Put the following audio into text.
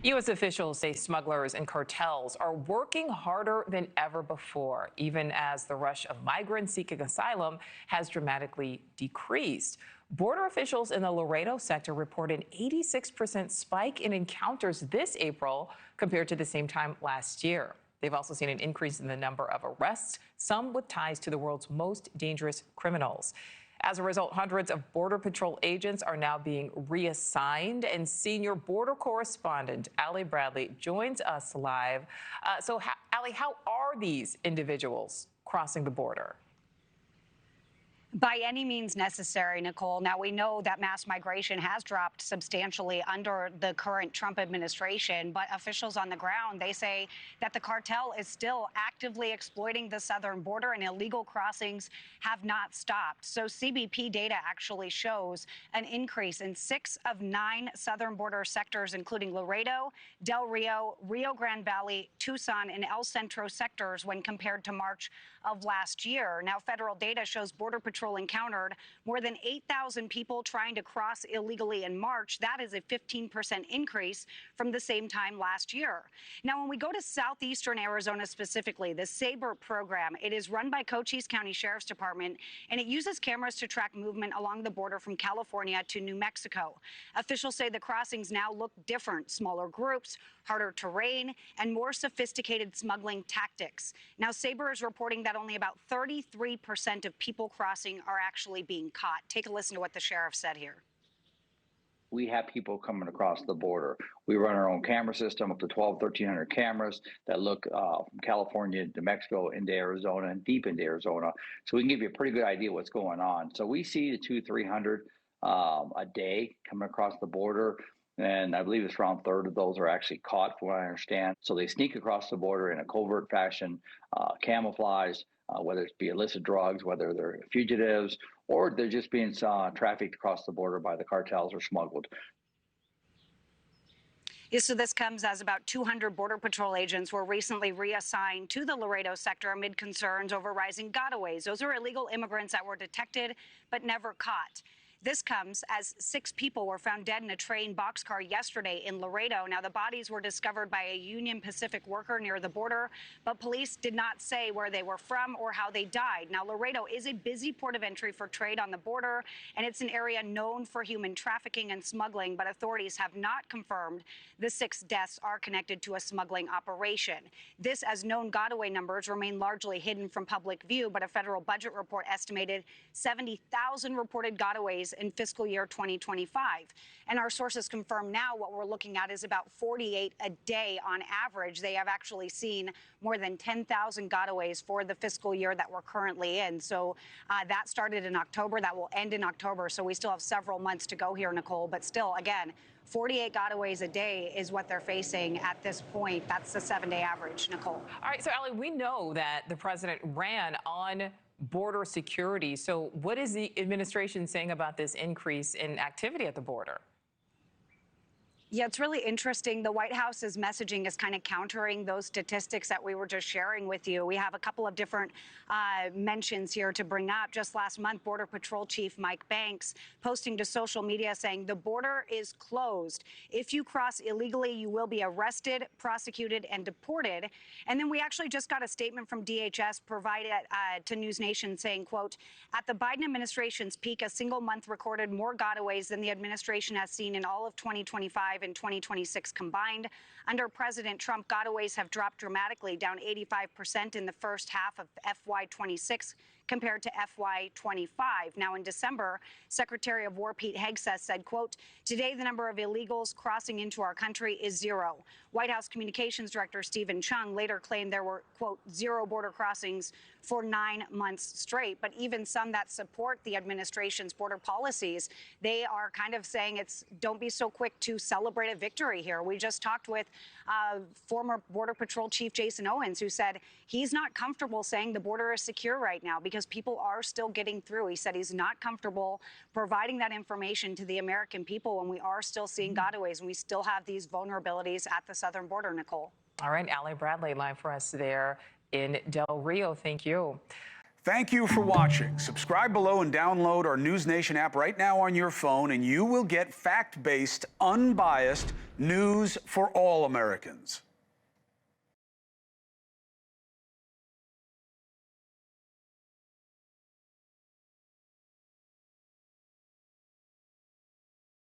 U.S. officials say smugglers and cartels are working harder than ever before, even as the rush of migrants seeking asylum has dramatically decreased. Border officials in the Laredo sector report an 86% spike in encounters this April compared to the same time last year. They've also seen an increase in the number of arrests, some with ties to the world's most dangerous criminals. As a result, hundreds of Border Patrol agents are now being reassigned, and senior border correspondent Nichole Berlie joins us live. Allie, how are these individuals crossing the border? By any means necessary, Nichole. Now, we know that mass migration has dropped substantially under the current Trump administration, but officials on the ground, they say that the cartel is still actively exploiting the southern border and illegal crossings have not stopped. So CBP data actually shows an increase in 6 of 9 southern border sectors, including Laredo, Del Rio, Rio Grande Valley, Tucson, and El Centro sectors when compared to March of last year. Now, federal data shows Border Patrol encountered more than 8,000 people trying to cross illegally in March. That is a 15% increase from the same time last year. Now, when we go to southeastern Arizona specifically, the SABRE program, it is run by Cochise County Sheriff's Department, and it uses cameras to track movement along the border from California to New Mexico. Officials say the crossings now look different: smaller groups, harder terrain, and more sophisticated smuggling tactics. Now, SABRE is reporting that only about 33% of people crossing are actually being caught. Take a listen to what the sheriff said here. We have people coming across the border. We run our own camera system, up to 1,300 cameras that look from California to Mexico into Arizona and deep into Arizona. So we can give you a pretty good idea what's going on. So we see the 200-300 a day coming across the border. And I believe it's around a third of those are actually caught, from what I understand. So they sneak across the border in a covert fashion, camouflage, whether it be illicit drugs, whether they're fugitives, or they're just being trafficked across the border by the cartels or smuggled. Yeah, so this comes as about 200 Border Patrol agents were recently reassigned to the Laredo sector amid concerns over rising gotaways. Those are illegal immigrants that were detected but never caught. This comes as 6 people were found dead in a train boxcar yesterday in Laredo. Now, the bodies were discovered by a Union Pacific worker near the border, but police did not say where they were from or how they died. Now, Laredo is a busy port of entry for trade on the border, and it's an area known for human trafficking and smuggling, but authorities have not confirmed the 6 deaths are connected to a smuggling operation. This, as known gotaway numbers remain largely hidden from public view, but a federal budget report estimated 70,000 reported gotaways in fiscal year 2025. And our sources confirm now what we're looking at is about 48 a day on average. They have actually seen more than 10,000 gotaways for the fiscal year that we're currently in. So that started in October. That will end in October. So we still have several months to go here, Nichole. But still, again, 48 gotaways a day is what they're facing at this point. That's the 7-day average, Nichole. All right, so Allie, we know that the president ran on border security. So what is the administration saying about this increase in activity at the border? Yeah, it's really interesting. The White House's messaging is kind of countering those statistics that we were just sharing with you. We have a couple of different mentions here to bring up. Just last month, Border Patrol Chief Mike Banks posting to social media saying the border is closed. If you cross illegally, you will be arrested, prosecuted, and deported. And then we actually just got a statement from DHS provided to NewsNation saying, quote, at the Biden administration's peak, a single month recorded more gotaways than the administration has seen in all of 2025 and 2026 combined. Under President Trump, gotaways have dropped dramatically, down 85% in the first half of FY26 compared to FY25. Now, in December, Secretary of War Pete Hegseth said, quote, today the number of illegals crossing into our country is 0. White House Communications Director Stephen Chung later claimed there were, quote, 0 border crossings for 9 months straight. But even some that support the administration's border policies, they are kind of saying it's don't be so quick to celebrate a victory here. We just talked with former Border Patrol Chief Jason Owens, who said he's not comfortable saying the border is secure right now because people are still getting through. He said he's not comfortable providing that information to the American people when we are still seeing gotaways and we still have these vulnerabilities at the southern border, Nichole. All right, Nichole Berlie live for us there in Del Rio. Thank you. Thank you for watching. Subscribe below and download our NewsNation app right now on your phone, and you will get fact-based, unbiased news for all Americans.